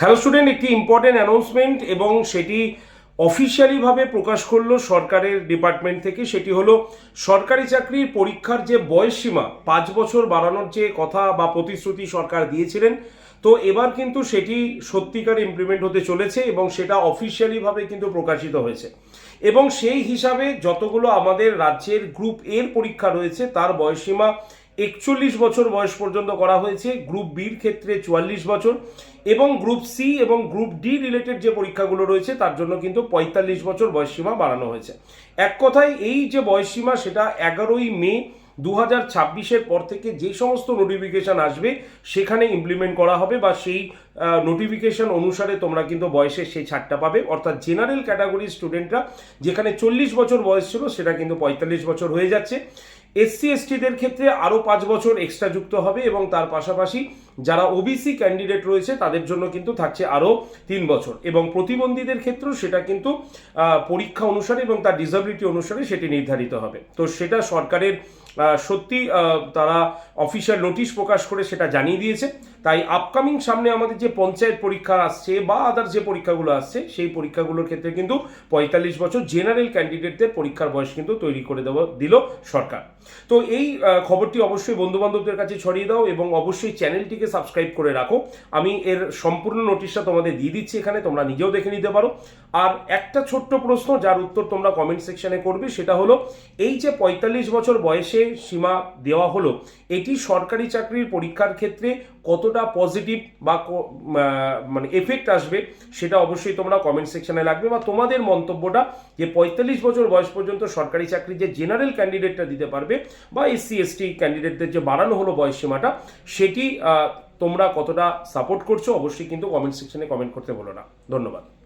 Hello student, একটি important announcement এবং সেটি অফিসিয়ালিভাবে প্রকাশ করলো সরকারের ডিপার্টমেন্ট থেকে। সেটি হলো সরকারি চাকরির পরীক্ষার যে বয়সসীমা 5 বছর বাড়ানোর যে কথা বা প্রতিশ্রুতি সরকার দিয়েছিলেন, তো এবার কিন্তু সেটি সত্যিকার ইমপ্লিমেন্ট হতে চলেছে এবং সেটা অফিসিয়ালিভাবে কিন্তু প্রকাশিত হয়েছে। এবং সেই হিসাবে যতগুলো আমাদের রাজ্যের গ্রুপ এর পরীক্ষা রয়েছে তার বয়সসীমা 41 বছর বয়স পর্যন্ত করা হয়েছে, গ্রুপ বির ক্ষেত্রে 44 বছর, এবং গ্রুপ সি এবং গ্রুপ ডি রিলেটেড যে পরীক্ষাগুলো রয়েছে তার জন্য কিন্তু 45 বছর বয়সসীমা বাড়ানো হয়েছে। এক কথায় এই যে বয়সসীমা সেটা 11ই মে 2026-এর পর থেকে যে সমস্ত নোটিফিকেশান আসবে সেখানে ইমপ্লিমেন্ট করা হবে, বা সেই নোটিফিকেশান অনুসারে তোমরা কিন্তু বয়সের সেই ছাড়টা পাবে। অর্থাৎ জেনারেল ক্যাটাগরির স্টুডেন্টরা যেখানে 40 বছর বয়স ছিল সেটা কিন্তু 45 বছর হয়ে যাচ্ছে। এসসি এসটিদের ক্ষেত্রে আরও 5 বছর এক্সট্রা যুক্ত হবে, এবং তার পাশাপাশি যারা ওবিসি ক্যান্ডিডেট রয়েছে তাদের জন্য কিন্তু থাকছে আরও 3 বছর, এবং প্রতিবন্ধীদের ক্ষেত্রেও সেটা কিন্তু পরীক্ষা অনুসারে এবং তার ডিসেবিলিটি অনুসারে সেটি নির্ধারিত হবে। তো সেটা সরকারের সত্যি তারা অফিসিয়াল নোটিশ প্রকাশ করে সেটা জানিয়ে দিয়েছে। তাই আপকামিং সামনে আমাদের যে পঞ্চায়েত পরীক্ষা আসছে বা আদার যে পরীক্ষাগুলো আসছে সেই পরীক্ষাগুলোর ক্ষেত্রে কিন্তু 45 বছর জেনারেল ক্যান্ডিডেটদের পরীক্ষার বয়স কিন্তু তৈরি করে দিল সরকার। তো এই খবরটি অবশ্যই বন্ধুবান্ধবদের কাছে ছড়িয়ে দাও এবং অবশ্যই চ্যানেলটিকে সাবস্ক্রাইব করে রাখো। আমি এর সম্পূর্ণ নোটিশটা তোমাদের দিয়ে দিচ্ছি, এখানে তোমরা নিজেও দেখে নিতে পারো। আর একটা ছোট্ট প্রশ্ন যার উত্তর তোমরা কমেন্ট সেকশনে করবে, সেটা হলো এই যে 45 বছর বয়সে সীমা দেওয়া হলো, এটি সরকারি চাকরির পরীক্ষার ক্ষেত্রে কতটা পজিটিভ বা মানে এফেক্ট আসবে সেটা অবশ্যই তোমরা কমেন্ট সেকশনে লাগবে, বা তোমাদের মন্তব্যটা যে 45 বছর বয়স পর্যন্ত সরকারি চাকরি যে জেনারেল ক্যান্ডিডেটটা দিতে পারবে বা এসসি এসটি ক্যান্ডিডেটদের যে বাড়ানো হলো বয়স সীমাটা, সেটি তোমরা কতটা সাপোর্ট করছো অবশ্যই কিন্তু কমেন্ট সেকশনে কমেন্ট করতে বলো না। ধন্যবাদ।